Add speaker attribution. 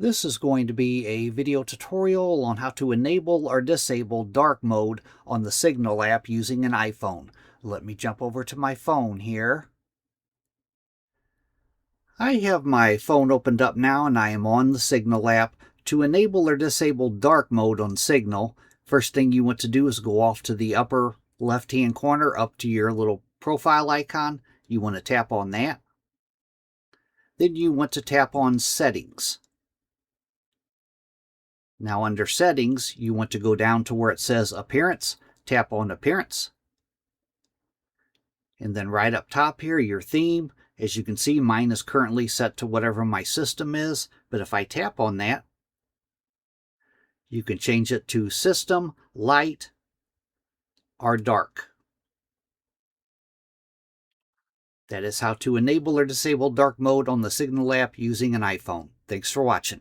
Speaker 1: This is going to be a video tutorial on how to enable or disable dark mode on the Signal app using an iPhone. Let me jump over to my phone here. I have my phone opened up now and I am on the Signal app. To enable or disable dark mode on Signal, first thing you want to do is go off to the upper left-hand corner up to your little profile icon. You want to tap on that. Then you want to tap on Settings. Now under Settings, you want to go down to where it says Appearance, tap on Appearance. And then right up top here, your theme. As you can see, mine is currently set to whatever my system is, but if I tap on that, you can change it to System, Light, or Dark. That is how to enable or disable dark mode on the Signal app using an iPhone. Thanks for watching.